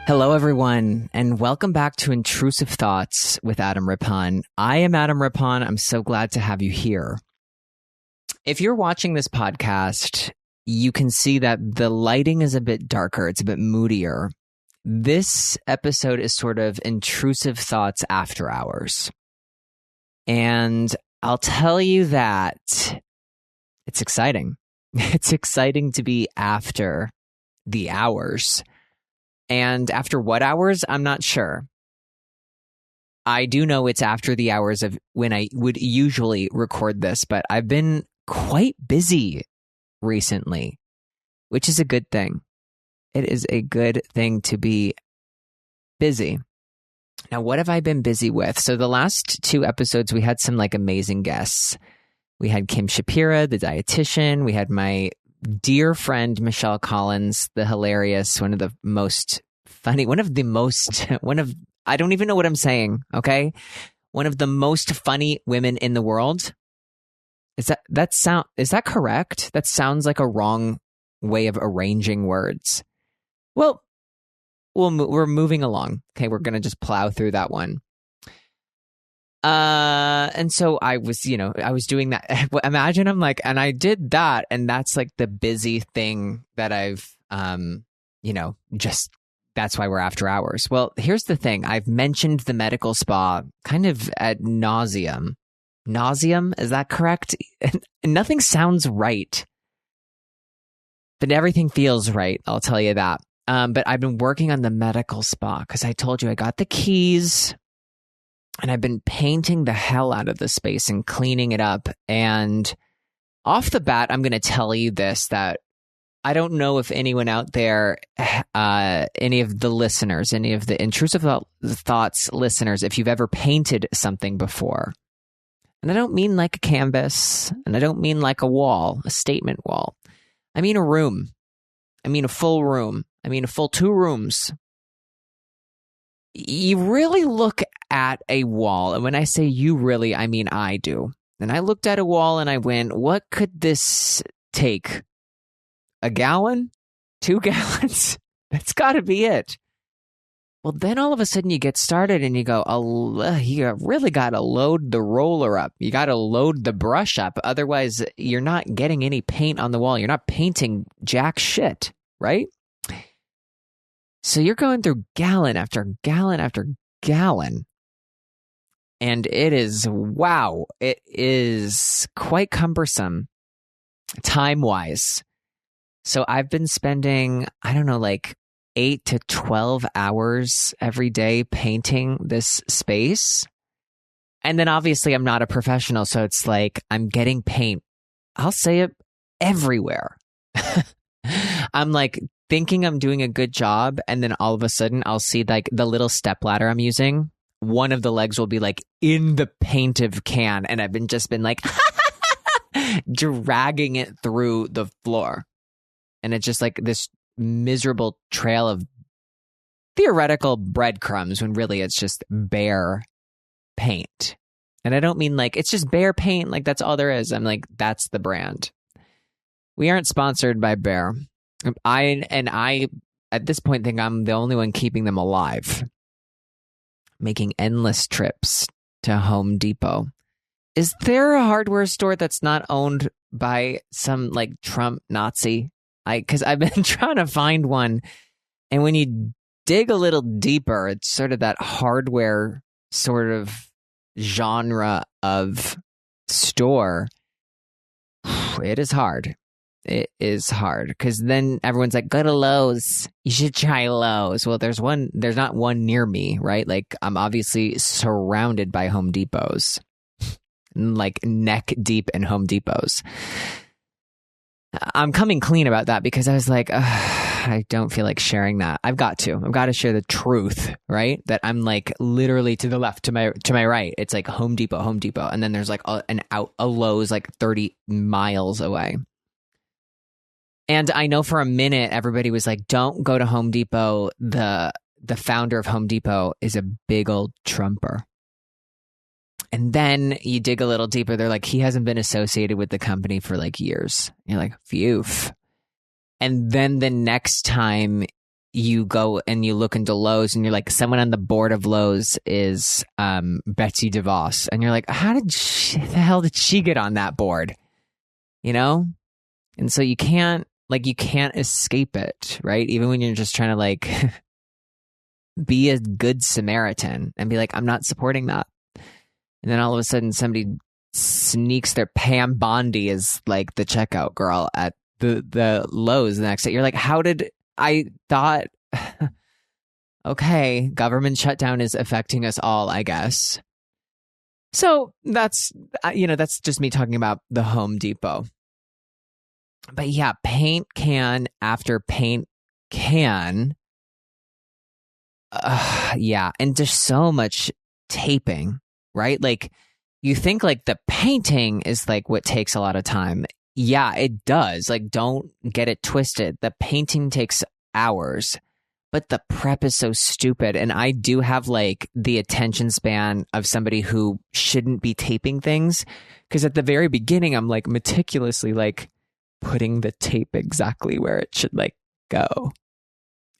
Hello, everyone, and welcome back to Intrusive Thoughts with Adam Rippon. I am Adam Rippon. I'm so glad to have you here. If you're watching this podcast, you can see that the lighting is a bit darker. It's a bit moodier. This episode is sort of Intrusive Thoughts after hours. And I'll tell you that it's exciting. It's exciting to be after the hours. And after what hours, I'm not sure. I do know it's after the hours of when I would usually record this, but I've been quite busy recently, which is a good thing. It is a good thing to be busy. Now, what have I been busy with? So the last two episodes, we had some amazing guests. We had Kim Shapira, the dietitian. We had my dear friend, Michelle Collins, the hilarious, I don't even know what I'm saying, okay? One of the most funny women in the world. Is that correct? That sounds like a wrong way of arranging words. Well, we're moving along. Okay, we're going to just plow through that one. And so I was doing that. Imagine and I did that, and that's the busy thing that I've, that's why we're after hours. Well, here's the thing. I've mentioned the medical spa kind of ad nauseum. Nauseum, is that correct? Nothing sounds right, but everything feels right. I'll tell you that. But I've been working on the medical spa because I told you I got the keys. And I've been painting the hell out of the space and cleaning it up. And off the bat, I'm going to tell you this, that I don't know if anyone out there, any of the listeners, any of the Intrusive Thoughts listeners, if you've ever painted something before. And I don't mean like a canvas, and I don't mean like a wall, a statement wall. I mean a room. I mean a full room. I mean a full 2 rooms. You really look at a wall, and when I say you really, I mean I do. And I looked at a wall and I went, what could this take? A gallon? 2 gallons? That's got to be it. Well, then all of a sudden you get started and you go, you really got to load the roller up. You got to load the brush up. Otherwise, you're not getting any paint on the wall. You're not painting jack shit, right? So you're going through gallon after gallon after gallon. And it is quite cumbersome time-wise. So I've been spending, 8 to 12 hours every day painting this space. And then obviously I'm not a professional, so it's I'm getting paint. I'll say it everywhere. I'm thinking I'm doing a good job, and then all of a sudden I'll see the little stepladder I'm using. One of the legs will be in the painted can, and I've been dragging it through the floor, and it's just this miserable trail of theoretical breadcrumbs when really it's just bare paint. And I don't mean it's just bare paint, that's all there is. I'm that's the brand. We aren't sponsored by Bear. I at this point think I'm the only one keeping them alive, making endless trips to Home Depot. Is there a hardware store that's not owned by some Trump Nazi? Because I've been trying to find one, and when you dig a little deeper, it's sort of that hardware sort of genre of store. It is hard. It is hard because then everyone's go to Lowe's. You should try Lowe's. Well, there's not one near me, right? I'm obviously surrounded by Home Depots, neck deep in Home Depots. I'm coming clean about that because I was I don't feel like sharing that. I've got to share the truth, right? That I'm literally to the left, to my right. It's Home Depot, and then there's a Lowe's 30 miles away. And I know for a minute everybody was don't go to Home Depot. The founder of Home Depot is a big old Trumper. And then you dig a little deeper. They're he hasn't been associated with the company for years. You're phew. And then the next time you go and you look into Lowe's and you're like, someone on the board of Lowe's is Betsy DeVos. And you're like, the hell did she get on that board? You know? And so you can't escape it, right? Even when you're just trying to like be a good Samaritan and be like, I'm not supporting that. And then all of a sudden somebody sneaks their Pam Bondi as like the checkout girl at the Lowe's the next day. You're like, I thought, okay, government shutdown is affecting us all, I guess. So that's just me talking about the Home Depot. But yeah, paint can after paint can. Yeah. And there's so much taping, right? Like you think like the painting is like what takes a lot of time. Yeah, it does. Like, don't get it twisted. The painting takes hours, but the prep is so stupid. And I do have like the attention span of somebody who shouldn't be taping things. Because at the very beginning, I'm like meticulously like putting the tape exactly where it should like go.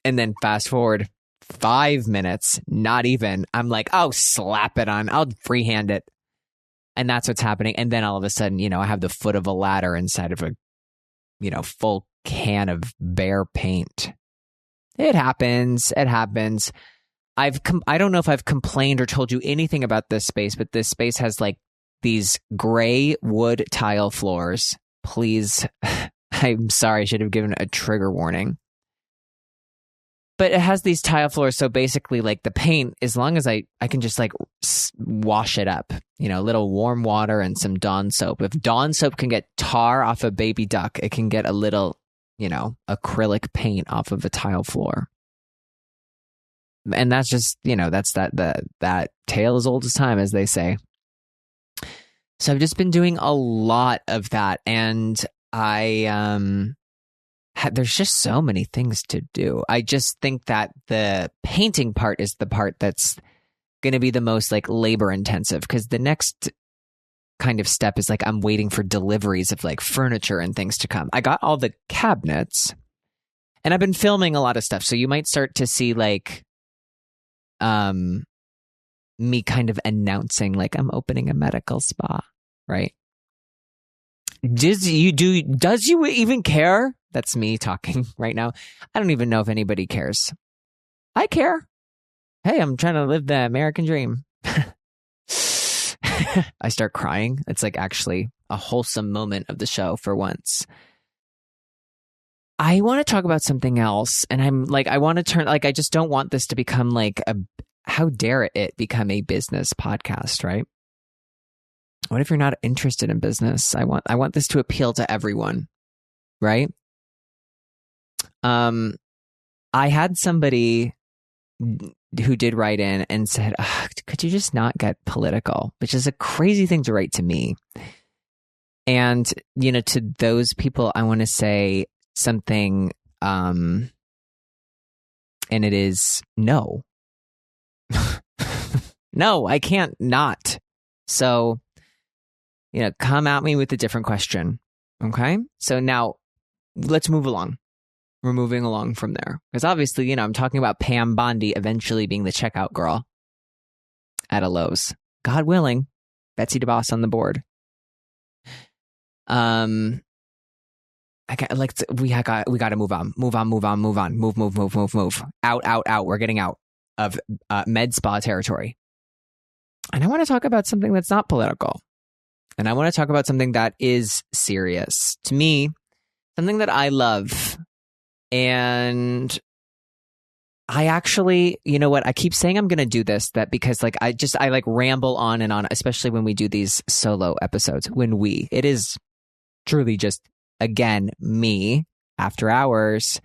And then fast forward 5 minutes, not even, I'm like, oh, slap it on. I'll freehand it. And that's what's happening. And then all of a sudden, I have the foot of a ladder inside of a, full can of bare paint. It happens. It happens. I don't know if I've complained or told you anything about this space, but this space has like these gray wood tile floors. Please. I'm sorry. I should have given a trigger warning. But it has these tile floors, so basically, like the paint, as long as I can just like wash it up, a little warm water and some Dawn soap. If Dawn soap can get tar off a baby duck, it can get a little, acrylic paint off of a tile floor. And that's just, that's that tale as old as time, as they say. So I've just been doing a lot of that, and there's just so many things to do. I just think that the painting part is the part that's going to be the most like labor intensive, because the next kind of step is like I'm waiting for deliveries of like furniture and things to come. I got all the cabinets and I've been filming a lot of stuff. So you might start to see like me kind of announcing like I'm opening a medical spa, right? Does you even care? That's me talking right now. I don't even know if anybody cares. I care. Hey, I'm trying to live the American dream. I start crying. It's like actually a wholesome moment of the show for once. I want to talk about something else. And I'm like, I want to turn, like, I just don't want this to become like how dare it become a business podcast, right? What if you're not interested in business? I want this to appeal to everyone, right? I had somebody who did write in and said, could you just not get political? Which is a crazy thing to write to me. And, to those people, I want to say something, and it is no. No, I can't not. So, come at me with a different question. Okay? So now let's move along. We're moving along from there. Because obviously, I'm talking about Pam Bondi eventually being the checkout girl at a Lowe's. God willing, Betsy DeVos on the board. We got to move on. Move. Out. We're getting out of med spa territory. And I want to talk about something that's not political. And I want to talk about something that is serious. To me, something that I love. And I actually, you know what? I keep saying I'm going to do this, because like I like ramble on and on, especially when we do these solo episodes. It is truly just, again, me after hours.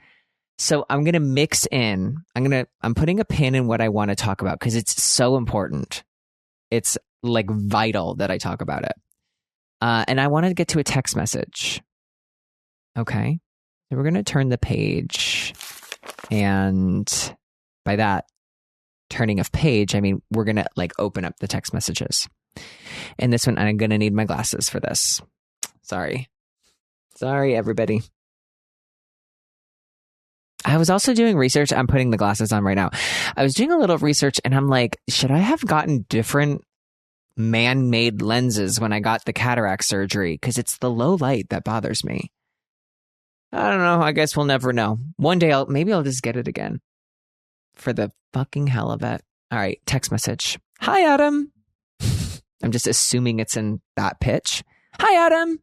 So I'm going to mix in. I'm putting a pin in what I want to talk about because it's so important. It's like vital that I talk about it. And I want to get to a text message. Okay. So we're going to turn the page, and by that turning of page, I mean, we're going to like open up the text messages. And this one, I'm going to need my glasses for this. Sorry, everybody. I was also doing research. I'm putting the glasses on right now. I was doing a little research and I'm like, should I have gotten different man-made lenses when I got the cataract surgery? Because it's the low light that bothers me. I don't know. I guess we'll never know. One day maybe I'll just get it again for the fucking hell of it. All right. Text message. Hi, Adam. I'm just assuming it's in that pitch. Hi, Adam.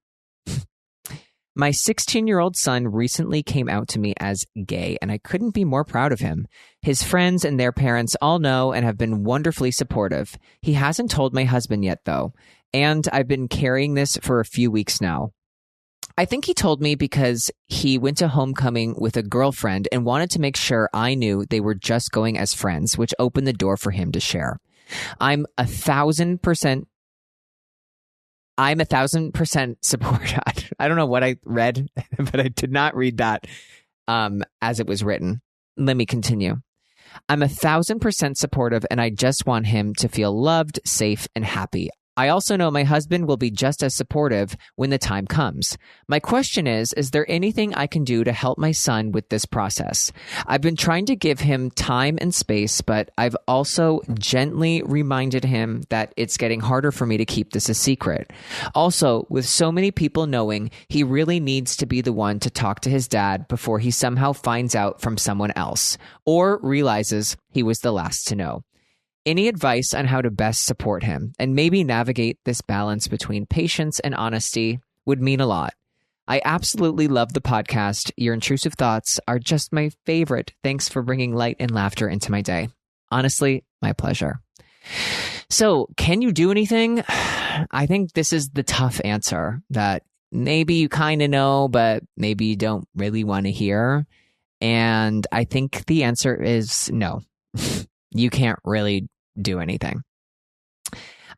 My 16-year-old son recently came out to me as gay, and I couldn't be more proud of him. His friends and their parents all know and have been wonderfully supportive. He hasn't told my husband yet, though, and I've been carrying this for a few weeks now. I think he told me because he went to homecoming with a girlfriend and wanted to make sure I knew they were just going as friends, which opened the door for him to share. I'm 1,000% support. I don't know what I read, but I did not read that as it was written. Let me continue. I'm 1,000% supportive, and I just want him to feel loved, safe, and happy. I also know my husband will be just as supportive when the time comes. My question is there anything I can do to help my son with this process? I've been trying to give him time and space, but I've also gently reminded him that it's getting harder for me to keep this a secret. Also, with so many people knowing, he really needs to be the one to talk to his dad before he somehow finds out from someone else or realizes he was the last to know. Any advice on how to best support him and maybe navigate this balance between patience and honesty would mean a lot. I absolutely love the podcast. Your intrusive thoughts are just my favorite. Thanks for bringing light and laughter into my day. Honestly, my pleasure. So, can you do anything? I think this is the tough answer that maybe you kind of know, but maybe you don't really want to hear. And I think the answer is no. You can't really do anything.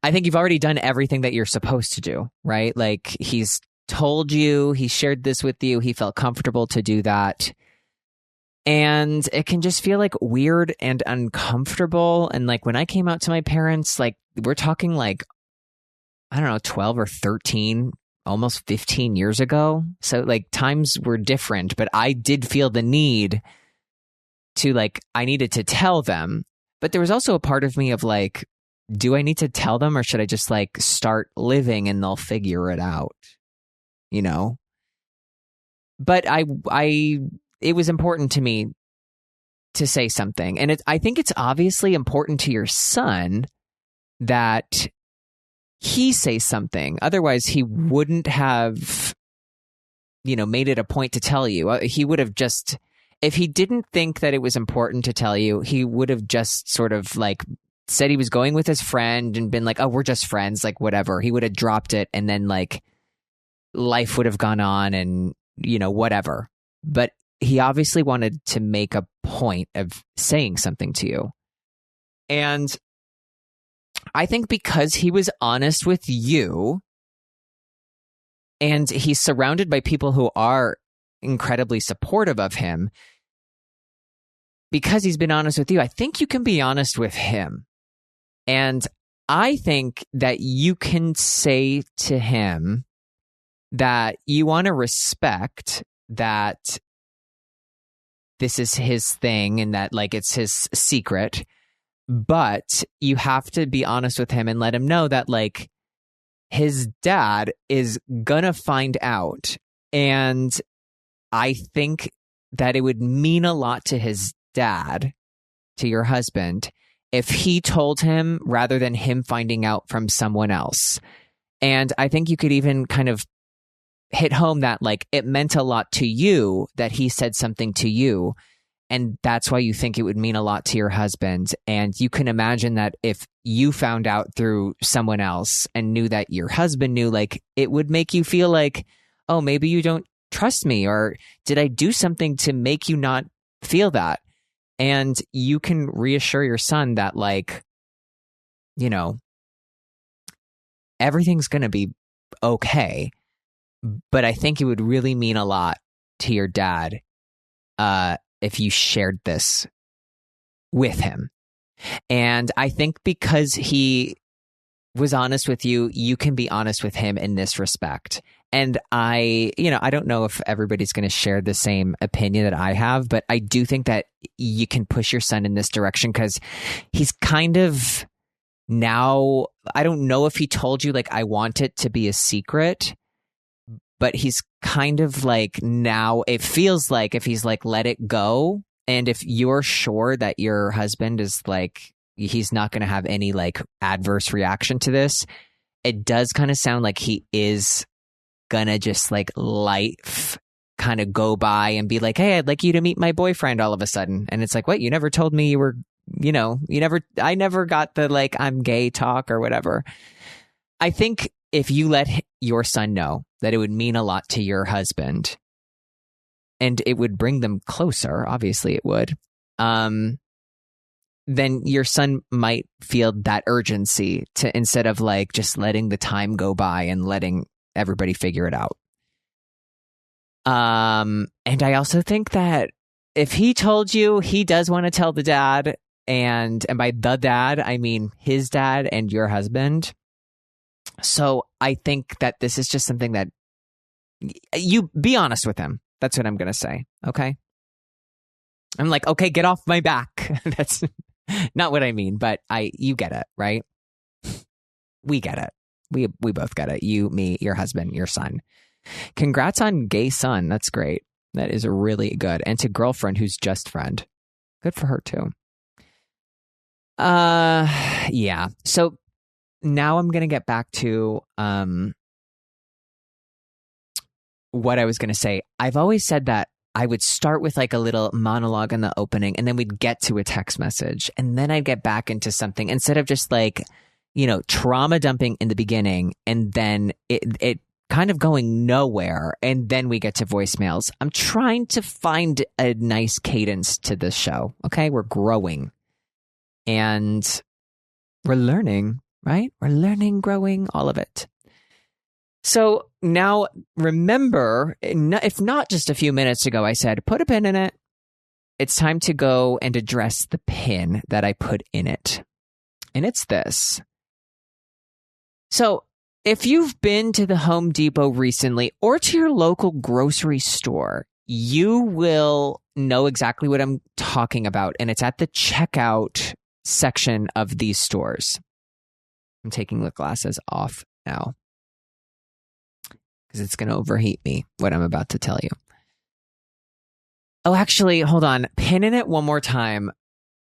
I think you've already done everything that you're supposed to do, right? Like he's told you, he shared this with you, he felt comfortable to do that. And it can just feel like weird and uncomfortable. And like when I came out to my parents, like we're talking like, I don't know, 12 or 13, almost 15 years ago. So like times were different, but I did feel the need to like, I needed to tell them. But there was also a part of me of like, do I need to tell them or should I just like start living and they'll figure it out? You know? But it was important to me to say something. And I think it's obviously important to your son that he say something. Otherwise, he wouldn't have, made it a point to tell you. He would have just... If he didn't think that it was important to tell you, he would have just sort of like said he was going with his friend and been like, oh, we're just friends, like whatever. He would have dropped it and then like life would have gone on and, whatever. But he obviously wanted to make a point of saying something to you. And I think because he was honest with you and he's surrounded by people who are incredibly supportive of him, because he's been honest with you, I think you can be honest with him. And I think that you can say to him that you want to respect that this is his thing and that like it's his secret, but you have to be honest with him and let him know that like his dad is gonna find out. And I think that it would mean a lot to his dad, to your husband, if he told him rather than him finding out from someone else. And I think you could even kind of hit home that like it meant a lot to you that he said something to you. And that's why you think it would mean a lot to your husband. And you can imagine that if you found out through someone else and knew that your husband knew, like it would make you feel like, oh, maybe you don't trust me, or did I do something to make you not feel that? And you can reassure your son that like, everything's going to be okay. But I think it would really mean a lot to your dad if you shared this with him. And I think because he was honest with you, you can be honest with him in this respect. And I don't know if everybody's going to share the same opinion that I have, but I do think that you can push your son in this direction because he's kind of now, I don't know if he told you, like, I want it to be a secret, but he's kind of like, now it feels like if he's like, let it go. And if you're sure that your husband is like, he's not going to have any like adverse reaction to this, it does kind of sound like he is gonna just like life kind of go by and be like, hey, I'd like you to meet my boyfriend all of a sudden. And it's like, what? You never told me you were, I never got the like, I'm gay talk or whatever. I think if you let your son know that it would mean a lot to your husband and it would bring them closer, obviously it would, then your son might feel that urgency to, instead of like just letting the time go by and letting everybody figure it out. And I also think that if he told you, he does want to tell the dad, and by the dad, I mean his dad and your husband. So I think that this is just something that you be honest with him. That's what I'm going to say. Okay. I'm like, okay, get off my back. That's not what I mean, but you get it, right? We get it. We both get it. You, me, your husband, your son. Congrats on gay son. That's great. That is really good. And to girlfriend who's just friend. Good for her too. Yeah. So now I'm going to get back to what I was going to say. I've always said that I would start with like a little monologue in the opening, and then we'd get to a text message, and then I'd get back into something instead of just like, trauma dumping in the beginning and then it kind of going nowhere. And then we get to voicemails. I'm trying to find a nice cadence to this show. Okay. We're growing and we're learning, right? We're learning, growing, all of it. So now remember, if not just a few minutes ago, I said, put a pin in it. It's time to go and address the pin that I put in it. And it's this. So if you've been to the Home Depot recently or to your local grocery store, you will know exactly what I'm talking about. And it's at the checkout section of these stores. I'm taking the glasses off now because it's going to overheat me, what I'm about to tell you. Oh, actually, hold on. Pin in it one more time.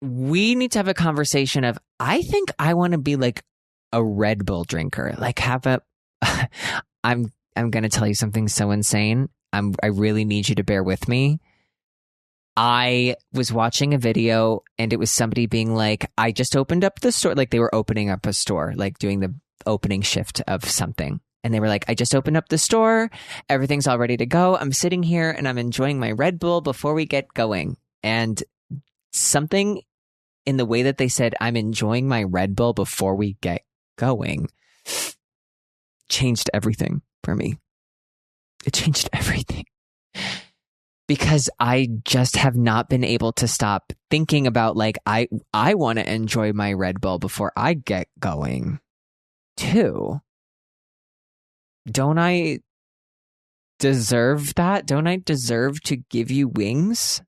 We need to have a conversation of, I think I want to be like a Red Bull drinker, like I'm going to tell you something so insane. I really need you to bear with me. I was watching a video and it was somebody being like, I just opened up the store. Like they were opening up a store, like doing the opening shift of something. And they were like, I just opened up the store. Everything's all ready to go. I'm sitting here and I'm enjoying my Red Bull before we get going. And something in the way that they said, I'm enjoying my Red Bull before we get going, changed everything for me. It changed everything. Because I just have not been able to stop thinking about like, I want to enjoy my Red Bull before I get going too. Don't I deserve that? Don't I deserve to give you wings?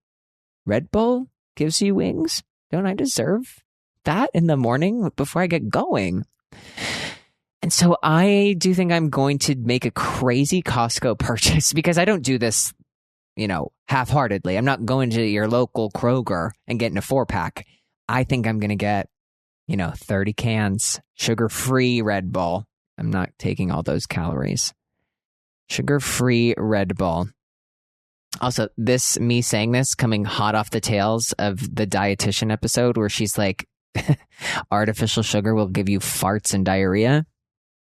Red Bull gives you wings? Don't I deserve that in the morning before I get going? And so I do think I'm going to make a crazy Costco purchase because I don't do this, half-heartedly. I'm not going to your local Kroger and getting a 4-pack. I think I'm going to get, 30 cans, sugar-free Red Bull. I'm not taking all those calories. Sugar-free Red Bull. Also, me saying this coming hot off the tails of the dietitian episode where she's like, artificial sugar will give you farts and diarrhea.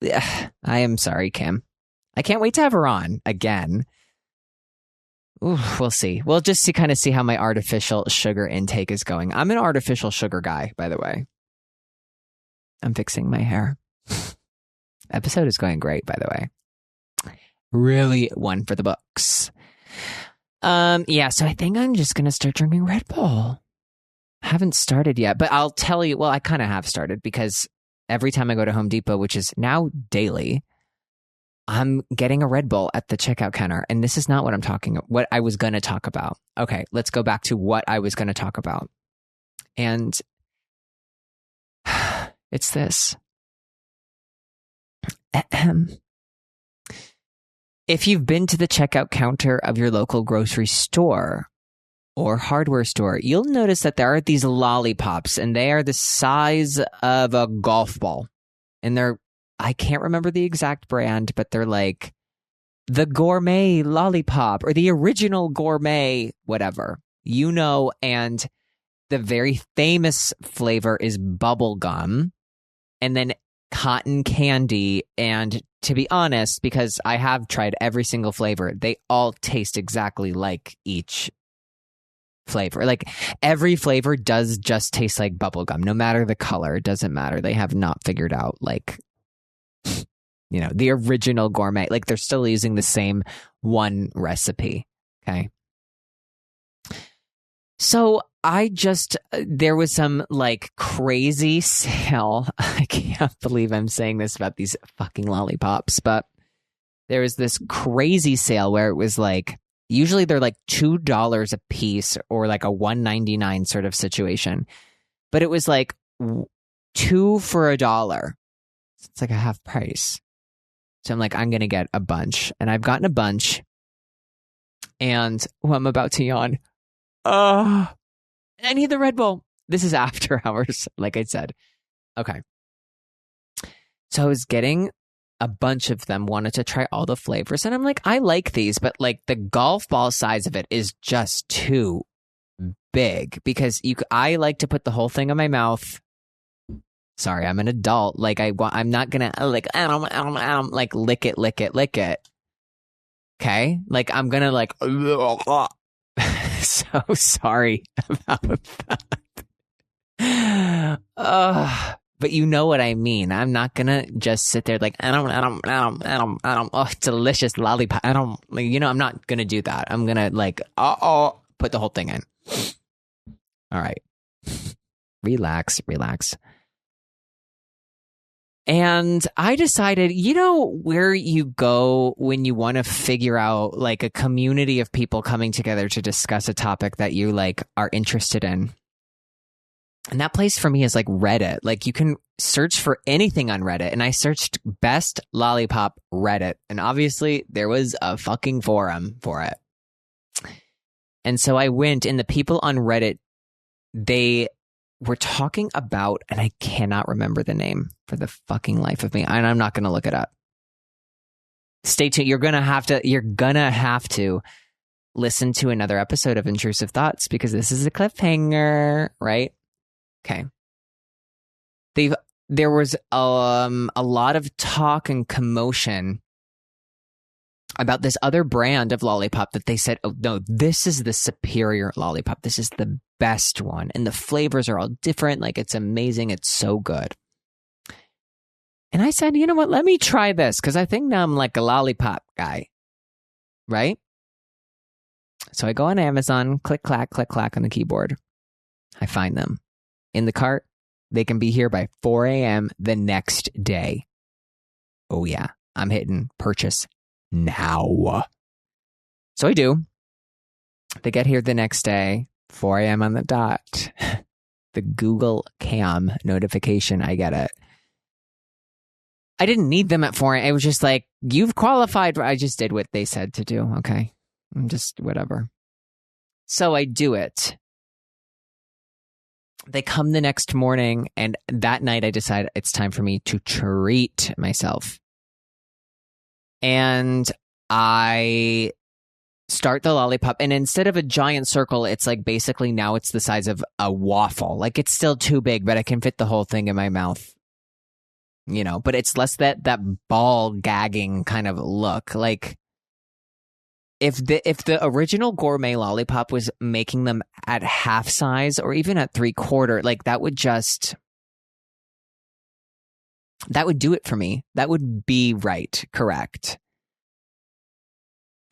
I am sorry, Kim. I can't wait to have her on again. Ooh, we'll see. We'll just see how my artificial sugar intake is going. I'm an artificial sugar guy, by the way. I'm fixing my hair. Episode is going great, by the way. Really one for the books. Yeah, so I think I'm just going to start drinking Red Bull. Haven't started yet, but I'll tell you, well, I kind of have started because every time I go to Home Depot, which is now daily, I'm getting a Red Bull at the checkout counter. And this is not what I was going to talk about. Okay, let's go back to what I was going to talk about. And it's this. If you've been to the checkout counter of your local grocery store or hardware store, you'll notice that there are these lollipops, and they are the size of a golf ball. And I can't remember the exact brand, but they're like the gourmet lollipop or the original gourmet, whatever, and the very famous flavor is bubble gum, and then cotton candy. And to be honest, because I have tried every single flavor, they all taste exactly like each flavor. Like every flavor does just taste like bubble gum, no matter the color. It doesn't matter. They have not figured out the original gourmet. Like they're still using the same one recipe. Okay. So there was some like crazy sale. I can't believe I'm saying this about these fucking lollipops, but there was this crazy sale where it was like, usually they're like $2 a piece or like a $1.99 sort of situation, but it was like 2 for $1. It's like a half price. So I'm like, I'm going to get a bunch, and I've gotten a bunch, and I'm about to yawn. I need the Red Bull. This is after hours, like I said. Okay. So I was getting a bunch of them, wanted to try all the flavors. And I'm like, I like these, but like the golf ball size of it is just too big because I like to put the whole thing in my mouth. Sorry, I'm an adult. Like I'm not going to like lick it. Okay. Like I'm going to like, so sorry about that. But you know what I mean. I'm not gonna just sit there like oh, delicious lollipop. I'm not gonna do that. I'm gonna like put the whole thing in. All right, relax. And I decided, where you go when you want to figure out like a community of people coming together to discuss a topic that you like are interested in. And that place for me is like Reddit. Like you can search for anything on Reddit. And I searched best lollipop Reddit. And obviously there was a fucking forum for it. And so I went, and the people on Reddit, they were talking about, and I cannot remember the name for the fucking life of me. And I'm not going to look it up. Stay tuned. You're going to have to listen to another episode of Intrusive Thoughts because this is a cliffhanger, right? Okay. There was a lot of talk and commotion about this other brand of lollipop that they said, oh no, this is the superior lollipop. This is the best one. And the flavors are all different. Like it's amazing. It's so good. And I said, you know what? Let me try this because I think now I'm like a lollipop guy. Right? So I go on Amazon, click, clack on the keyboard. I find them in the cart. They can be here by 4 a.m. the next day. Oh yeah, I'm hitting purchase now. So I do. They get here the next day, 4 a.m. on the dot. The Google Cam notification, I get it. I didn't need them at 4 a.m. It was just like, you've qualified. I just did what they said to do. Okay. I'm just whatever. So I do it. They come the next morning, and that night I decide it's time for me to treat myself. And I start the lollipop, and instead of a giant circle, it's like basically now it's the size of a waffle. Like it's still too big, but I can fit the whole thing in my mouth. But it's less that ball gagging kind of look. Like if the original gourmet lollipop was making them at half size or even at 3/4, like that would do it for me. That would be right, correct.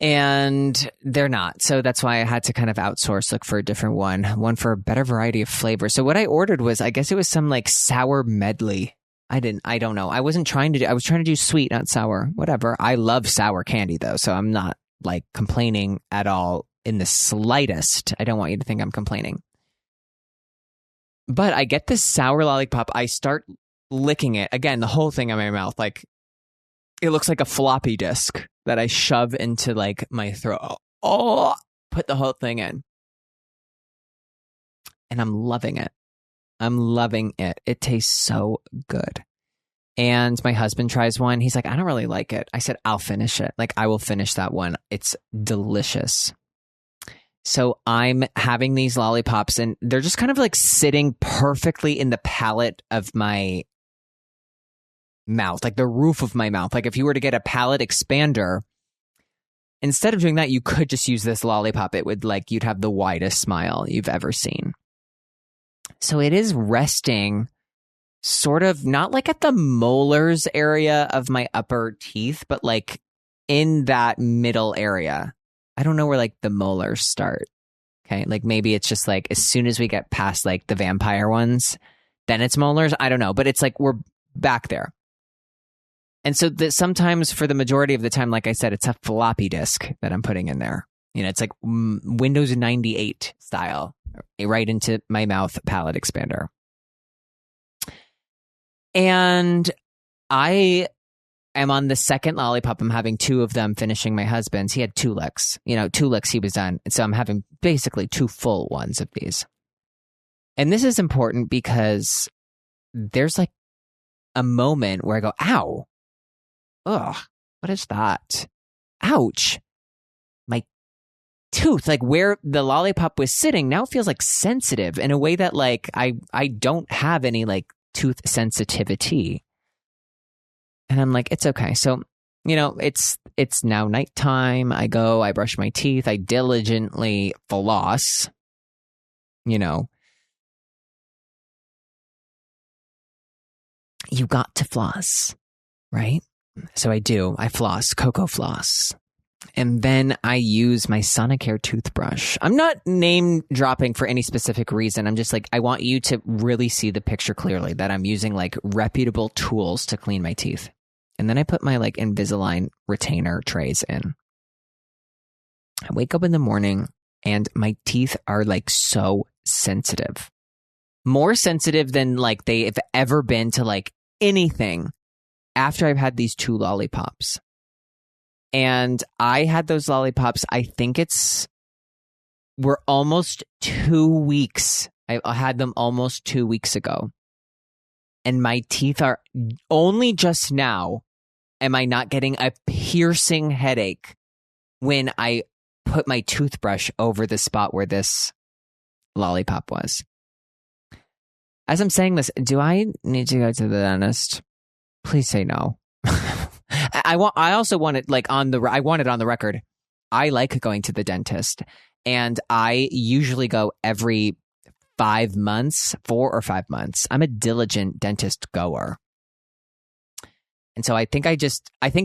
And they're not. So that's why I had to kind of outsource, look for a different one for a better variety of flavor. So what I ordered was, I guess it was some like sour medley I don't know. I was trying to do sweet, not sour, whatever. I love sour candy though. So I'm not like complaining at all in the slightest. I don't want you to think I'm complaining. But I get this sour lollipop. I start licking it. Again, the whole thing in my mouth. Like, it looks like a floppy disk that I shove into like my throat. Oh, put the whole thing in. And I'm loving it. I'm loving it. It tastes so good. And my husband tries one. He's like, I don't really like it. I said, I'll finish it. Like, I will finish that one. It's delicious. So I'm having these lollipops and they're just kind of like sitting perfectly in the palate of my mouth, like the roof of my mouth. Like if you were to get a palate expander, instead of doing that, you could just use this lollipop. It would like, you'd have the widest smile you've ever seen. So it is resting sort of not like at the molars area of my upper teeth, but like in that middle area. I don't know where like the molars start. Okay. Like maybe it's just like as soon as we get past like the vampire ones, then it's molars. I don't know, but it's like we're back there. And so that sometimes for the majority of the time, like I said, it's a floppy disk that I'm putting in there. You know, it's like Windows 98 style, right into my mouth palate expander. And I am on the second lollipop. I'm having two of them, finishing my husband's. He had 2 licks. You know, 2 licks he was done. And so I'm having basically 2 full ones of these. And this is important because there's like a moment where I go, ow. Ugh, what is that? Ouch. My tooth, like where the lollipop was sitting, now feels like sensitive in a way that like I don't have any like tooth sensitivity. And I'm like, it's okay. So, you know, it's now nighttime. I brush my teeth. I diligently floss, you know. You got to floss, right? So I do. I floss, cocoa floss. And then I use my Sonicare toothbrush. I'm not name dropping for any specific reason. I'm just like, I want you to really see the picture clearly that I'm using like reputable tools to clean my teeth. And then I put my like Invisalign retainer trays in. I wake up in the morning and my teeth are like so sensitive. More sensitive than like they have ever been to like anything after I've had these 2 lollipops. And I had those lollipops, I think we're almost 2 weeks. I had them almost 2 weeks ago. And my teeth are only just now am I not getting a piercing headache when I put my toothbrush over the spot where this lollipop was. As I'm saying this, do I need to go to the dentist? Please say no. I also want it like I want it on the record. I like going to the dentist, and I usually go every 5 months, 4 or 5 months. I'm a diligent dentist goer. And so I think I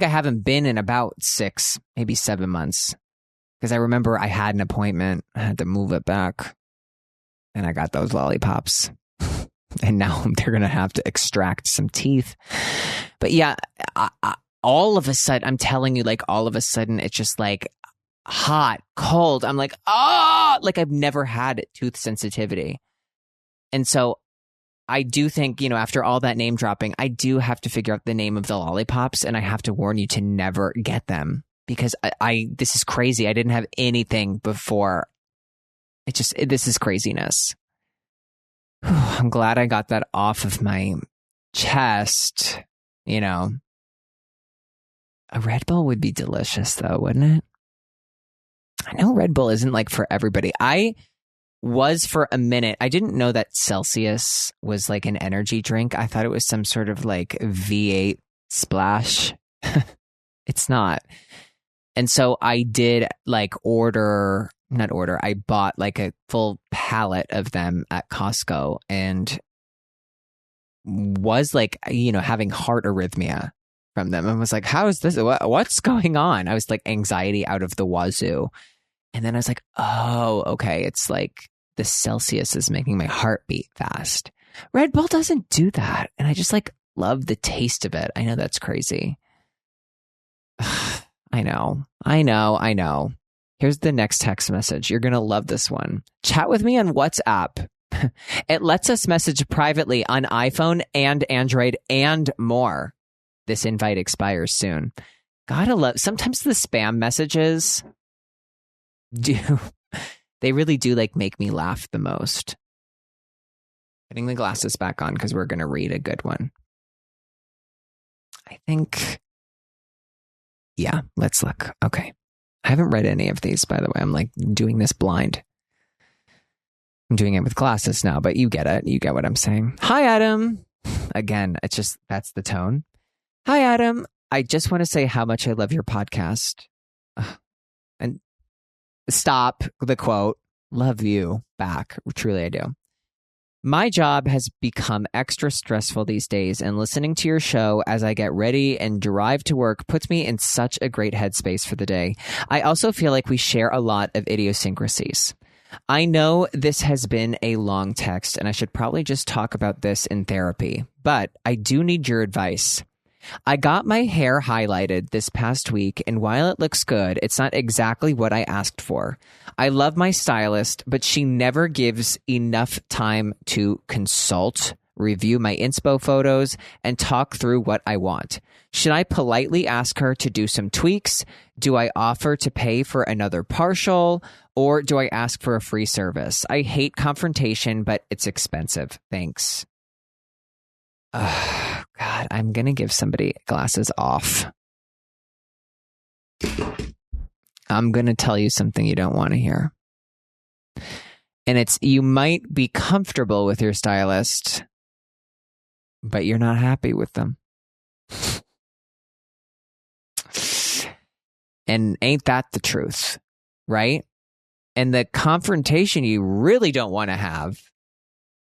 haven't been in about 6, maybe 7 months, because I remember I had an appointment. I had to move it back, and I got those lollipops. And now they're going to have to extract some teeth. But yeah, all of a sudden, I'm telling you, like all of a sudden, it's just like hot, cold. I'm like, like I've never had tooth sensitivity. And so I do think, you know, after all that name dropping, I do have to figure out the name of the lollipops, and I have to warn you to never get them because this is crazy. I didn't have anything before. This is craziness. I'm glad I got that off of my chest. You know, a Red Bull would be delicious though, wouldn't it? I know Red Bull isn't like for everybody. I was for a minute. I didn't know that Celsius was like an energy drink. I thought it was some sort of like V8 splash. It's not. And so I did like I bought like a full pallet of them at Costco and was like, you know, having heart arrhythmia from them. And was like, how is this? What's going on? I was like anxiety out of the wazoo. And then I was like, oh, okay. It's like the Celsius is making my heart beat fast. Red Bull doesn't do that. And I just like love the taste of it. I know that's crazy. I know. Here's the next text message. You're going to love this one. Chat with me on WhatsApp. It lets us message privately on iPhone and Android and more. This invite expires soon. Gotta love, sometimes the spam messages they really do like make me laugh the most. Putting the glasses back on because we're going to read a good one. I think, yeah, let's look. Okay. I haven't read any of these, by the way. I'm like doing this blind. I'm doing it with glasses now, but you get it. You get what I'm saying. Hi, Adam. Again, it's just, that's the tone. Hi, Adam. I just want to say how much I love your podcast. And stop the quote. Love you back. Truly, I do. My job has become extra stressful these days, and listening to your show as I get ready and drive to work puts me in such a great headspace for the day. I also feel like we share a lot of idiosyncrasies. I know this has been a long text, and I should probably just talk about this in therapy, but I do need your advice. I got my hair highlighted this past week, and while it looks good, it's not exactly what I asked for. I love my stylist, but she never gives enough time to consult, review my inspo photos, and talk through what I want. Should I politely ask her to do some tweaks? Do I offer to pay for another partial? Or do I ask for a free service? I hate confrontation, but it's expensive. Thanks. God, I'm going to give somebody glasses off. I'm going to tell you something you don't want to hear. And it's, you might be comfortable with your stylist, but you're not happy with them. And ain't that the truth, right? And the confrontation you really don't want to have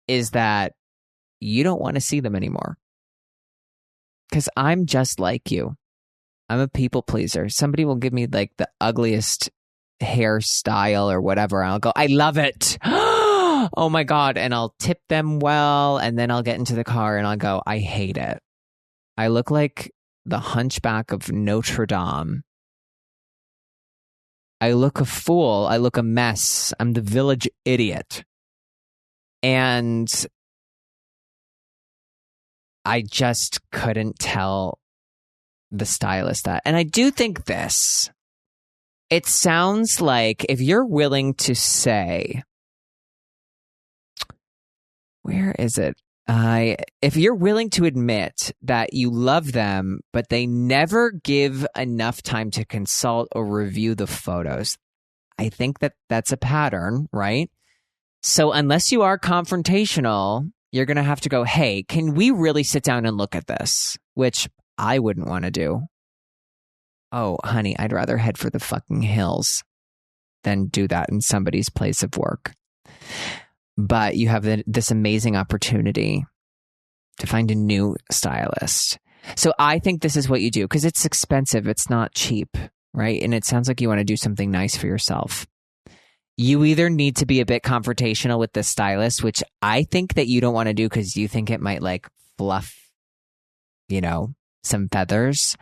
is that you don't want to see them anymore. Because I'm just like you. I'm a people pleaser. Somebody will give me like the ugliest hairstyle or whatever. I'll go, I love it. Oh my God. And I'll tip them well. And then I'll get into the car and I'll go, I hate it. I look like the hunchback of Notre Dame. I look a fool. I look a mess. I'm the village idiot. And I just couldn't tell the stylist that. And I do think this. It sounds like if you're willing to say, where is it? If you're willing to admit that you love them, but they never give enough time to consult or review the photos, I think that that's a pattern, right? So unless you are confrontational, you're going to have to go, hey, can we really sit down and look at this? Which I wouldn't want to do. Oh, honey, I'd rather head for the fucking hills than do that in somebody's place of work. But you have this amazing opportunity to find a new stylist. So I think this is what you do because it's expensive. It's not cheap, right? And it sounds like you want to do something nice for yourself. You either need to be a bit confrontational with the stylist, which I think that you don't want to do because you think it might like fluff, some feathers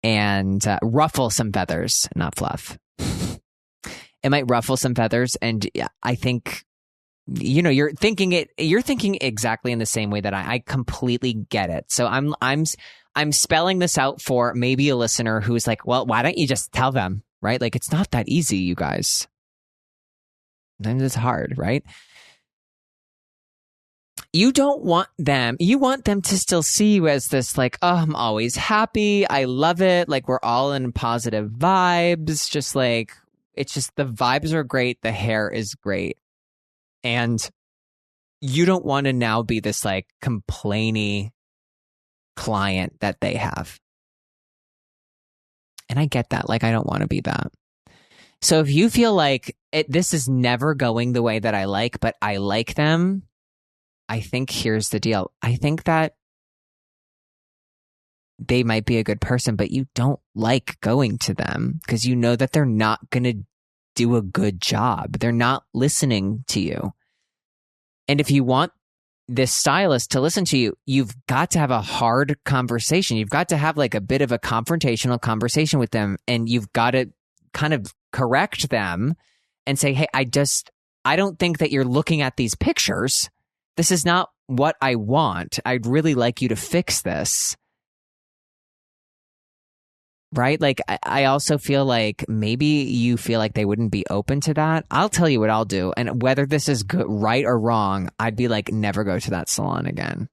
and ruffle some feathers, not fluff. It might ruffle some feathers. And I think, you're thinking exactly in the same way that I completely get it. So I'm spelling this out for maybe a listener who's like, well, why don't you just tell them, right? Like, it's not that easy, you guys. Sometimes it's hard, right? You want them to still see you as this like, oh, I'm always happy. I love it. Like, we're all in positive vibes. Just like, it's just the vibes are great. The hair is great. And you don't want to now be this like complainy client that they have. And I get that. Like, I don't want to be that. So if you feel like this is never going the way that I like, but I like them, I think here's the deal. I think that they might be a good person, but you don't like going to them because you know that they're not going to do a good job. They're not listening to you. And if you want this stylist to listen to you, you've got to have a hard conversation. You've got to have like a bit of a confrontational conversation with them, and you've got to kind of correct them and say, hey, I don't think that you're looking at these pictures. This is not what I want. I'd really like you to fix this. Right? Like, I also feel like maybe you feel like they wouldn't be open to that. I'll tell you what I'll do. And whether this is good, right or wrong, I'd be like, never go to that salon again.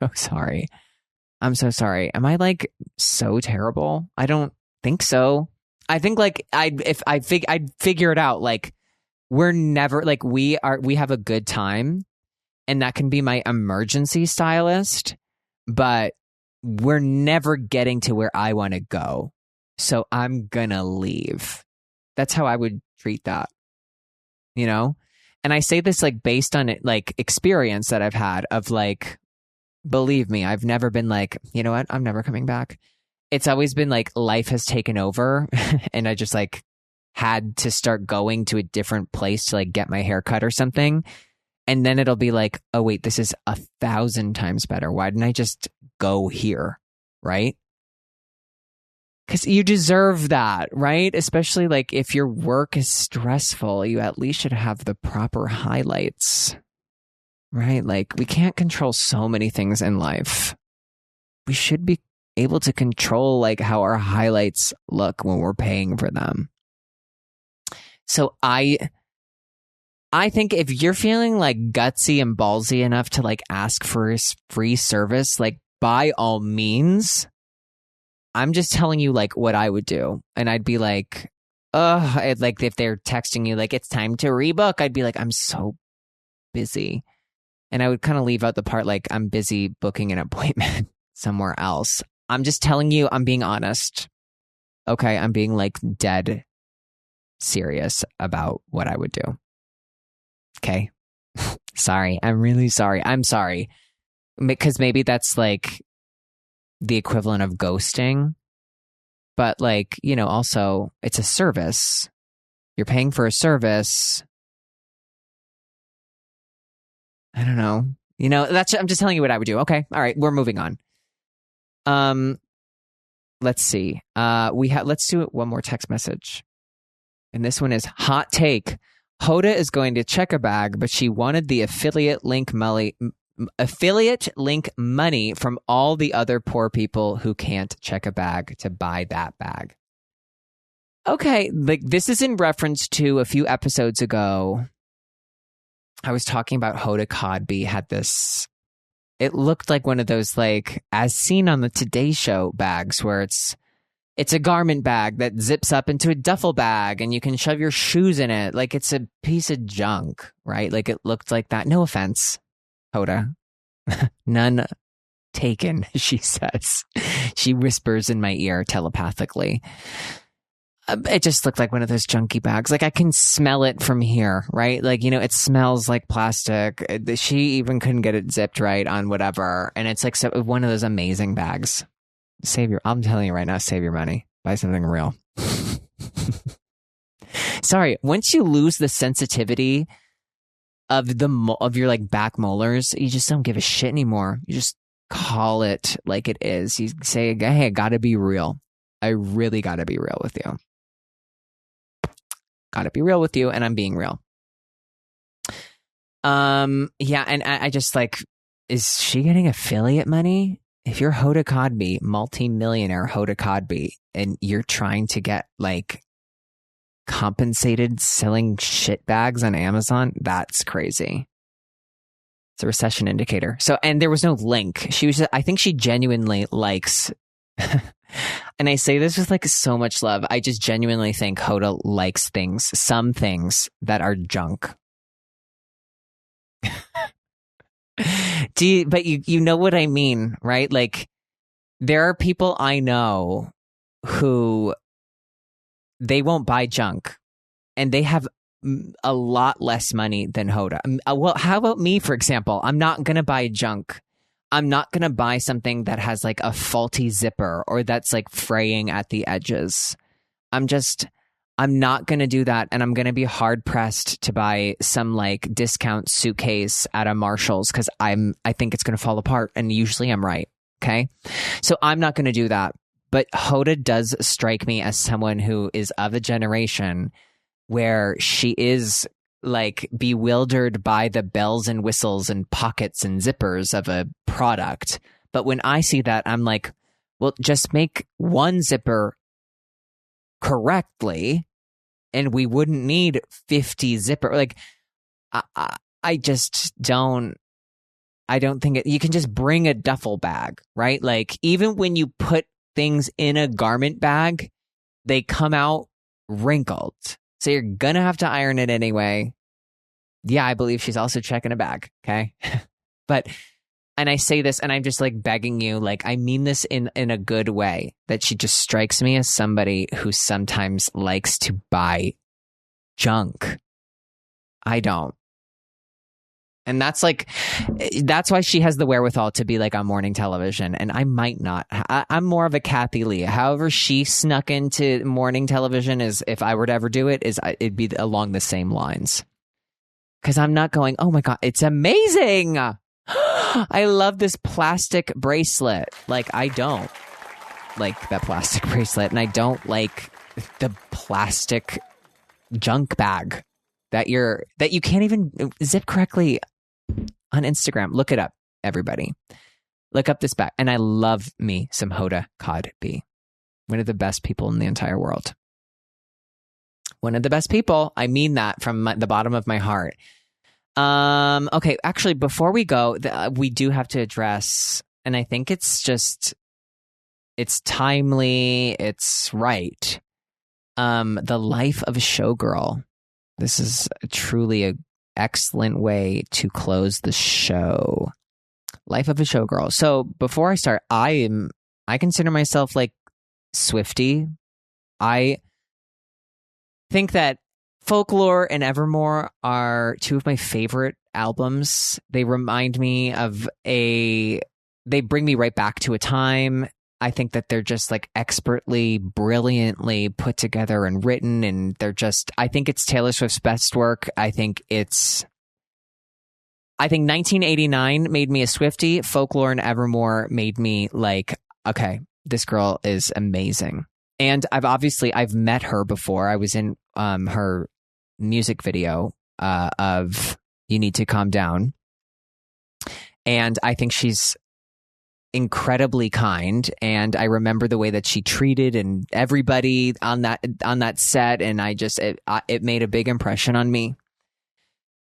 So sorry. I'm so sorry. Am I like so terrible? I don't think so. I think like I'd figure it out. Like, we're never like, we have a good time, and that can be my emergency stylist, but we're never getting to where I want to go. So I'm gonna leave. That's how I would treat that, you know? And I say this like based on it, like experience that I've had of like, believe me, I've never been like, you know what? I'm never coming back. It's always been like life has taken over and I just like had to start going to a different place to like get my hair cut or something. And then it'll be like, oh wait, this is 1,000 times better. Why didn't I just go here? Right? Because you deserve that, right? Especially like if your work is stressful, you at least should have the proper highlights, right? Like, we can't control so many things in life. We should be able to control like how our highlights look when we're paying for them. So I think if you're feeling like gutsy and ballsy enough to like ask for a free service, like by all means, I'm just telling you like what I would do. And I'd be like, like if they're texting you like it's time to rebook, I'd be like, I'm so busy. And I would kind of leave out the part like I'm busy booking an appointment somewhere else. I'm just telling you, I'm being honest. Okay, I'm being like dead serious about what I would do. Okay. Sorry. I'm really sorry. I'm sorry. Because maybe that's like the equivalent of ghosting. But like, you know, also it's a service. You're paying for a service. I don't know. You know, I'm just telling you what I would do. Okay. All right. We're moving on. Let's see. Let's do one more text message. And this one is hot take. Hoda is going to check a bag, but she wanted the affiliate link money from all the other poor people who can't check a bag to buy that bag. Okay, like this is in reference to a few episodes ago. I was talking about Hoda Kotb had this. It looked like one of those like as seen on the Today Show bags where it's a garment bag that zips up into a duffel bag and you can shove your shoes in it. Like it's a piece of junk, right? Like it looked like that. No offense, Hoda. None taken, she says. She whispers in my ear telepathically. It just looked like one of those junky bags. Like I can smell it from here, right? Like, you know, it smells like plastic. She even couldn't get it zipped right on whatever. And it's like one of those amazing bags. I'm telling you right now, save your money. Buy something real. Sorry, once you lose the sensitivity of your like back molars, you just don't give a shit anymore. You just call it like it is. You say, hey, I gotta be real. I really gotta be real with you. Gotta be real with you, and I'm being real. Yeah, and I just like, is she getting affiliate money? If you're Hoda Kotb, multi-millionaire Hoda Kotb, and you're trying to get like compensated selling shit bags on Amazon, that's crazy. It's a recession indicator. So, and there was no link. I think she genuinely likes, and I say this with like so much love. I just genuinely think Hoda likes some things that are junk. But you know what I mean, right? Like there are people I know who they won't buy junk and they have a lot less money than Hoda. Well, how about me, for example? I'm not going to buy junk. I'm not going to buy something that has like a faulty zipper or that's like fraying at the edges. I'm not going to do that. And I'm going to be hard pressed to buy some like discount suitcase at a Marshall's because I think it's going to fall apart. And usually I'm right. Okay. So I'm not going to do that. But Hoda does strike me as someone who is of a generation where she is like bewildered by the bells and whistles and pockets and zippers of a product. But when I see that, I'm like, well, just make one zipper correctly and we wouldn't need 50 zipper. Like, I just don't. I don't think you can just bring a duffel bag, right? Like, even when you put things in a garment bag, they come out wrinkled. So you're going to have to iron it anyway. Yeah, I believe she's also checking a bag. Okay. And I say this and I'm just like begging you, like, I mean this in a good way, that she just strikes me as somebody who sometimes likes to buy junk. I don't. And that's why she has the wherewithal to be like on morning television. And I might not. I'm more of a Kathy Lee. However she snuck into morning television, is if I were to ever do it, it'd be along the same lines. Because I'm not going, oh my God, it's amazing. I love this plastic bracelet. Like, I don't like that plastic bracelet. And I don't like the plastic junk bag that you can't even zip correctly on Instagram. Look it up, everybody. Look up this bag. And I love me some Hoda Kotb. One of the best people in the entire world. One of the best people. I mean that from the bottom of my heart. Okay, actually, before we go, we do have to address, and I think it's timely, it's right. The life of a showgirl. This is truly an excellent way to close the show. Life of a showgirl. So before I start, I consider myself like Swiftie. I think that Folklore and Evermore are two of my favorite albums. They remind me of they bring me right back to a time. I think that they're just like expertly, brilliantly put together and written, and I think it's Taylor Swift's best work. I think 1989 made me a Swiftie. Folklore and Evermore made me like, okay, this girl is amazing. And I've met her before. I was in her music video of You Need to Calm Down. And I think she's incredibly kind, and I remember the way that she treated and everybody on that set, and it made a big impression on me.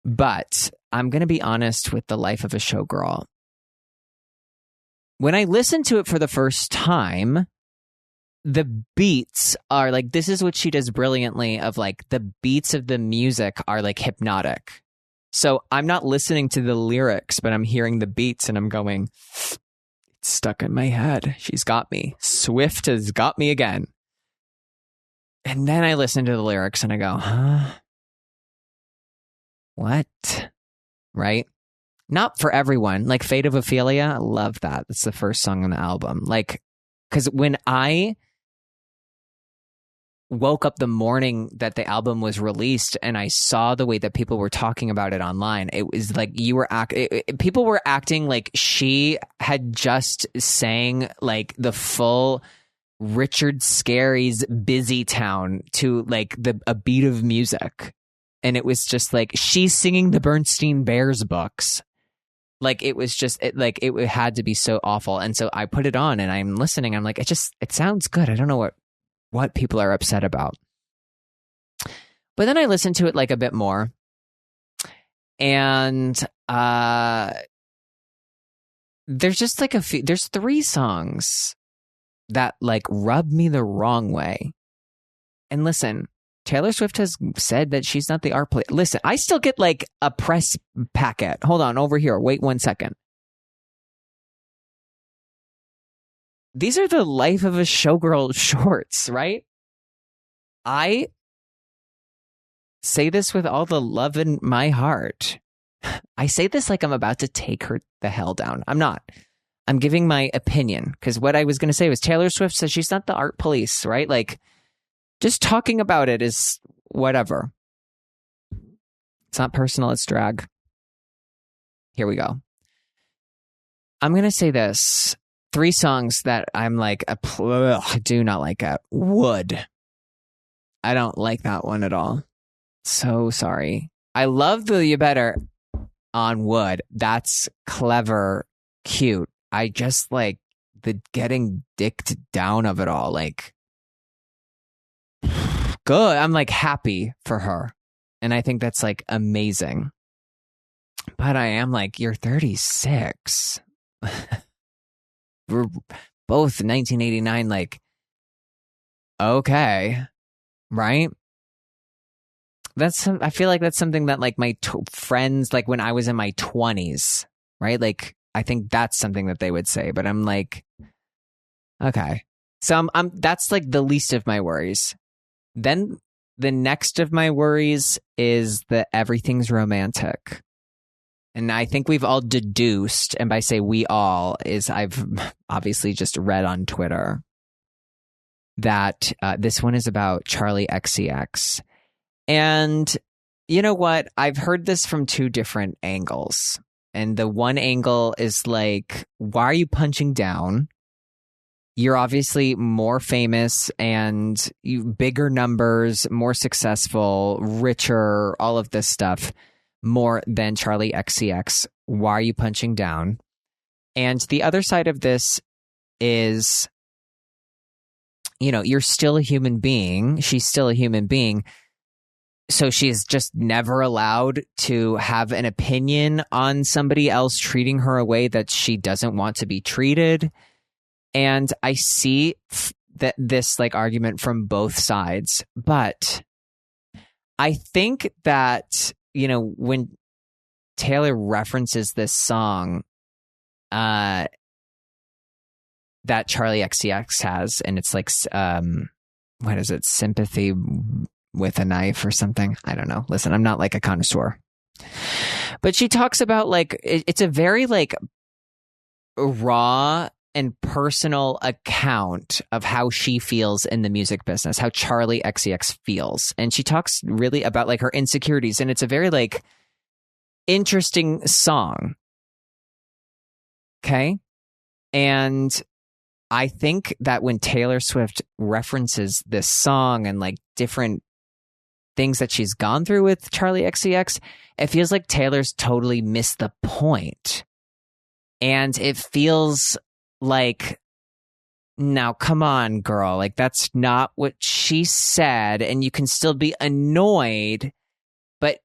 But I'm going to be honest with the life of a showgirl. When I listened to it for the first time, the beats are like, this is what she does brilliantly, of like the beats of the music are like hypnotic. So I'm not listening to the lyrics, but I'm hearing the beats and I'm going, it's stuck in my head. She's got me. Swift has got me again. And then I listen to the lyrics and I go, huh? What? Right? Not for everyone. Like Fate of Ophelia, I love that. It's the first song on the album. Like, because when I woke up the morning that the album was released and I saw the way that people were talking about it online, it was like people were acting like she had just sang like the full Richard Scarry's Busy Town to like a beat of music. And it was just like she's singing the Bernstein Bears books. Like it was just it had to be so awful. And so I put it on and I'm listening. I'm like, it sounds good. I don't know what people are upset about. But then I listened to it like a bit more. And there's just like there's 3 songs that like rub me the wrong way. And listen, Taylor Swift has said that she's not the art play. Listen, I still get like a press packet. Hold on, over here. Wait 1 second. These are the Life of a Showgirl shorts, right? I say this with all the love in my heart. I say this like I'm about to take her the hell down. I'm not. I'm giving my opinion, because what I was going to say was Taylor Swift says she's not the art police, right? Like, just talking about it is whatever. It's not personal, it's drag. Here we go. I'm going to say this. 3 songs that I'm like, I do not like it. Wood. I don't like that one at all. So sorry. I love the You Better on Wood. That's clever, cute. I just like the getting dicked down of it all. Like, good. I'm like happy for her. And I think that's like amazing. But I am like, you're 36. We're both 1989, like, okay, right? I feel like that's something that like my friends, like when I was in my 20s, right? Like, I think that's something that they would say, but I'm like, okay. So that's like the least of my worries. Then the next of my worries is that everything's romantic. And I think we've all deduced, and by say we all, is I've obviously just read on Twitter that this one is about Charlie XCX. And you know what? I've heard this from 2 different angles. And the one angle is like, why are you punching down? You're obviously more famous and bigger numbers, more successful, richer, all of this stuff. More than Charlie XCX. Why are you punching down? And the other side of this is, you're still a human being. She's still a human being. So she's just never allowed to have an opinion on somebody else treating her a way that she doesn't want to be treated. And I see this like argument from both sides. But I think that when Taylor references this song that Charlie XCX has, and it's like, what is it? Sympathy with a Knife or something. I don't know. Listen, I'm not like a connoisseur. But she talks about like, it's a very like raw and personal account of how she feels in the music business, how Charlie XCX feels. And she talks really about like her insecurities. And it's a very like interesting song. Okay. And I think that when Taylor Swift references this song and like different things that she's gone through with Charlie XCX, it feels like Taylor's totally missed the point. And it feels like, now come on, girl, like that's not what she said, and you can still be annoyed, but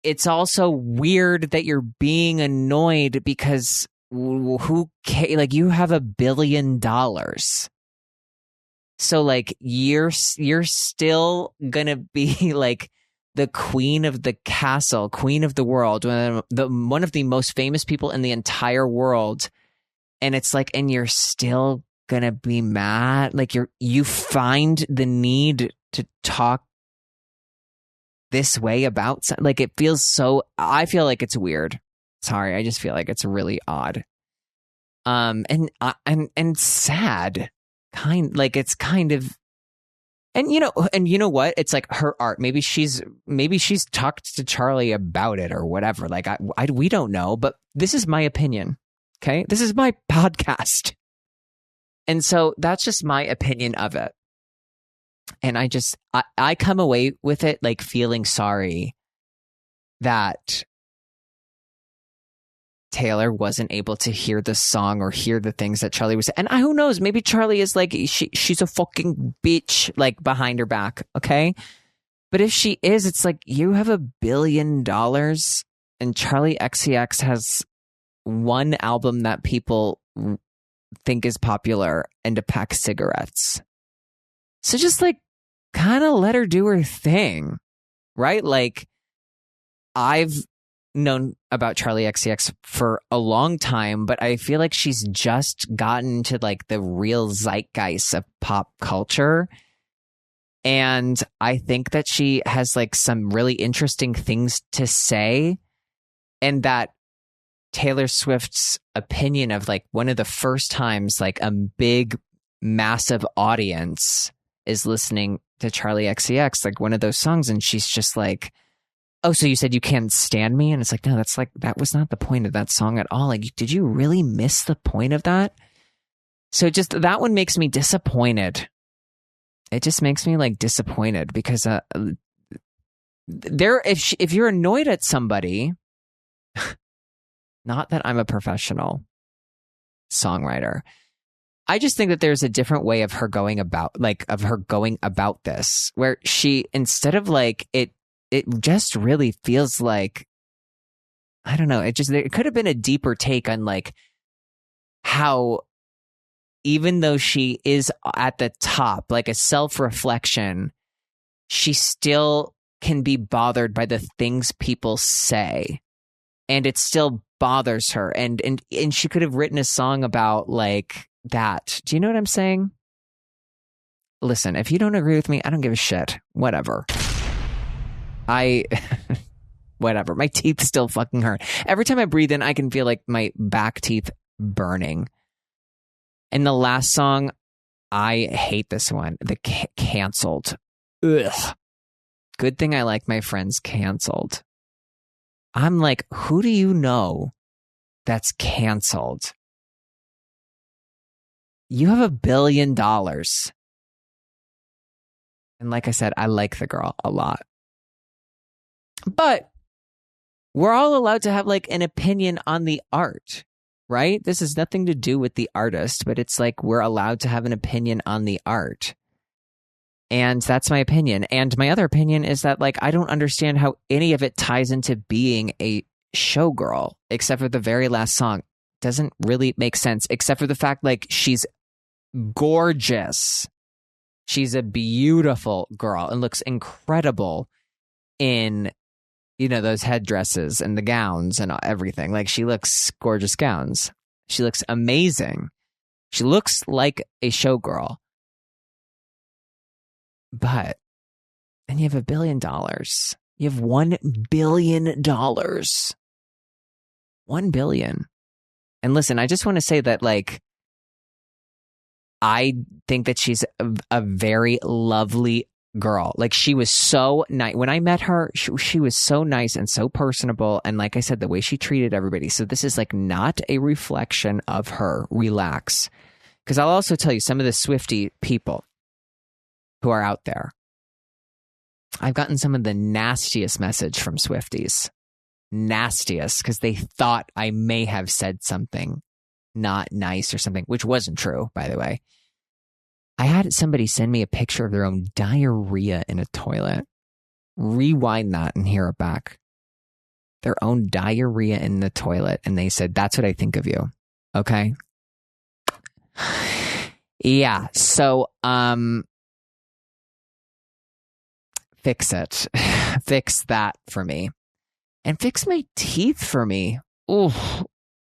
it's also weird that you're being annoyed because who cares? Like, you have $1 billion, so like you're still gonna be like the queen of the castle, queen of the world, one of the most famous people in the entire world. And it's like, and you're still gonna be mad. Like you find the need to talk this way about something. Like it feels so. I feel like it's weird. Sorry, I just feel like it's really odd. And sad. It's kind of. And you know what? It's like her art. Maybe she's talked to Charlie about it or whatever. Like we don't know, but this is my opinion. Okay, this is my podcast. And so that's just my opinion of it. And I come away with it like feeling sorry that Taylor wasn't able to hear the song or hear the things that Charlie was. And who knows, maybe Charlie is like, she's a fucking bitch, like behind her back. Okay. But if she is, it's like, you have $1 billion and Charlie XCX has one album that people think is popular and a pack of cigarettes. So just like kind of let her do her thing, right? Like I've known about Charlie XCX for a long time, but I feel like she's just gotten to like the real zeitgeist of pop culture. And I think that she has like some really interesting things to say, and that Taylor Swift's opinion of like one of the first times like a big, massive audience is listening to Charlie XCX, like one of those songs, and she's just like, oh, so you said you can't stand me? And it's like, no, that was not the point of that song at all. Like, did you really miss the point of that? So just that one makes me disappointed. It just makes me like disappointed because if you're annoyed at somebody, not that I'm a professional songwriter, I just think that there's a different way of her going about this, where she, instead of like it just really feels like, I don't know, it could have been a deeper take on like how, even though she is at the top, like a self-reflection, she still can be bothered by the things people say, and it still bothers her. And she could have written a song about like that. Do you know what I'm saying? Listen, if you don't agree with me, I don't give a shit. Whatever. Whatever. My teeth still fucking hurt. Every time I breathe in, I can feel like my back teeth burning. And the last song, I hate this one. The Canceled. Ugh. Good thing I like my friends Canceled. I'm like, who do you know that's canceled? You have $1 billion. And like I said, I like the girl a lot. But we're all allowed to have like an opinion on the art, right? This has nothing to do with the artist, but it's like we're allowed to have an opinion on the art. And that's my opinion. And my other opinion is that like I don't understand how any of it ties into being a showgirl, except for the very last song. Doesn't really make sense, except for the fact like she's gorgeous. She's a beautiful girl and looks incredible in, you know, those headdresses and the gowns and everything. Like she looks gorgeous gowns. She looks amazing. She looks like a showgirl. But then you have $1 billion. You have $1 billion. $1 billion. And listen, I just want to say that like I think that she's a very lovely girl. Like she was so nice. When I met her, she was so nice and so personable. And like I said, the way she treated everybody. So this is like not a reflection of her. Relax. Because I'll also tell you some of the Swiftie people who are out there. I've gotten some of the nastiest message from Swifties. Nastiest, because they thought I may have said something not nice or something, which wasn't true, by the way. I had somebody send me a picture of their own diarrhea in a toilet. Rewind that and hear it back. Their own diarrhea in the toilet. And they said, that's what I think of you. Okay. Yeah. So, fix it. Fix that for me. And fix my teeth for me. Ooh,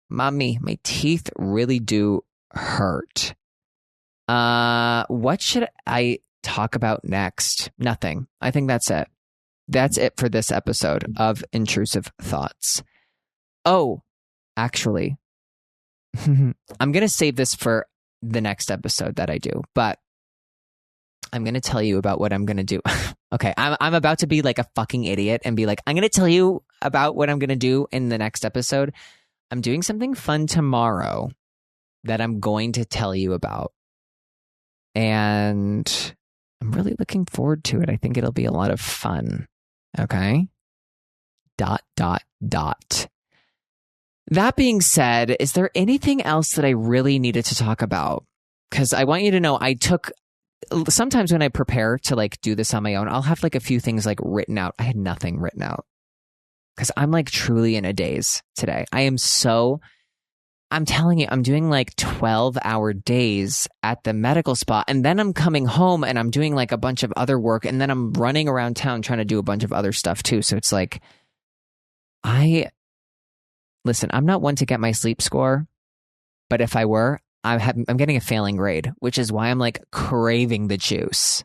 mommy, my teeth really do hurt. What should I talk about next? Nothing. I think that's it. That's it for this episode of Intrusive Thoughts. Oh, actually, I'm going to save this for the next episode that I do, but I'm going to tell you about what I'm going to do. Okay, I'm about to be like a fucking idiot and be like, I'm going to tell you about what I'm going to do in the next episode. I'm doing something fun tomorrow that I'm going to tell you about. And I'm really looking forward to it. I think it'll be a lot of fun. Okay? ... That being said, is there anything else that I really needed to talk about? Because I want you to know sometimes when I prepare to like do this on my own, I'll have like a few things like written out. I had nothing written out because I'm like truly in a daze today. I'm telling you, I'm doing like 12-hour days at the medical spa, and then I'm coming home and I'm doing like a bunch of other work, and then I'm running around town trying to do a bunch of other stuff too. So it's like, listen, I'm not one to get my sleep score, but if I were, I'm getting a failing grade, which is why I'm like craving the juice.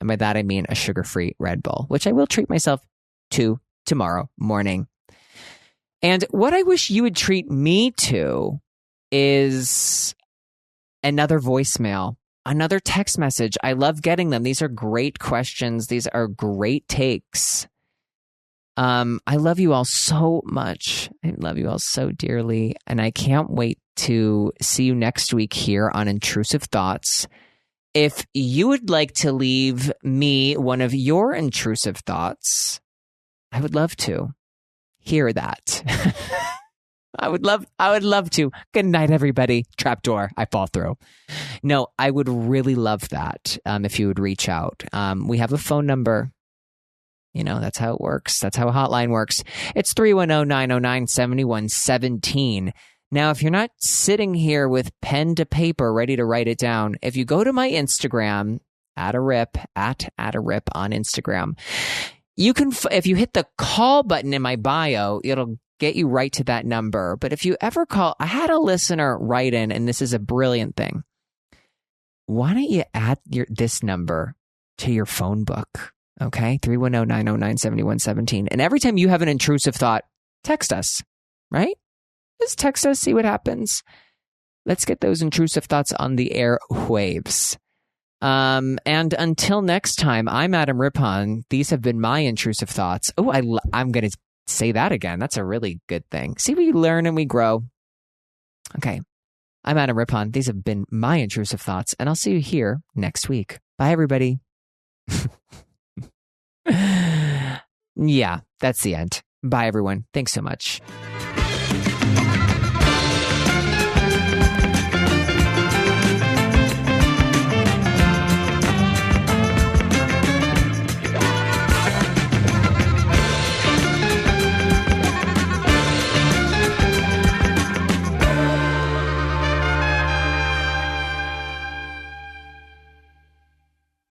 And by that, I mean a sugar-free Red Bull, which I will treat myself to tomorrow morning. And what I wish you would treat me to is another voicemail another text message. I love getting them. These are great questions. These are great takes. I love you all so much. I love you all so dearly. And I can't wait to see you next week here on Intrusive Thoughts. If you would like to leave me one of your intrusive thoughts, I would love to hear that. I would love to. Good night, everybody. Trapdoor. I fall through. No, I would really love that if you would reach out. We have a phone number. You know, that's how it works. That's how a hotline works. It's 310-909-7117. Now, if you're not sitting here with pen to paper ready to write it down, if you go to my Instagram, at a rip on Instagram, you can, if you hit the call button in my bio, it'll get you right to that number. But if you ever call, I had a listener write in, and this is a brilliant thing. Why don't you add this number to your phone book? Okay, 310-909-7117. And every time you have an intrusive thought, text us, right? Just text us, see what happens. Let's get those intrusive thoughts on the air waves. And until next time, I'm Adam Rippon. These have been my intrusive thoughts. Oh, I'm going to say that again. That's a really good thing. See, we learn and we grow. Okay, I'm Adam Rippon. These have been my intrusive thoughts, and I'll see you here next week. Bye, everybody. Yeah, that's the end. Bye, everyone. Thanks so much.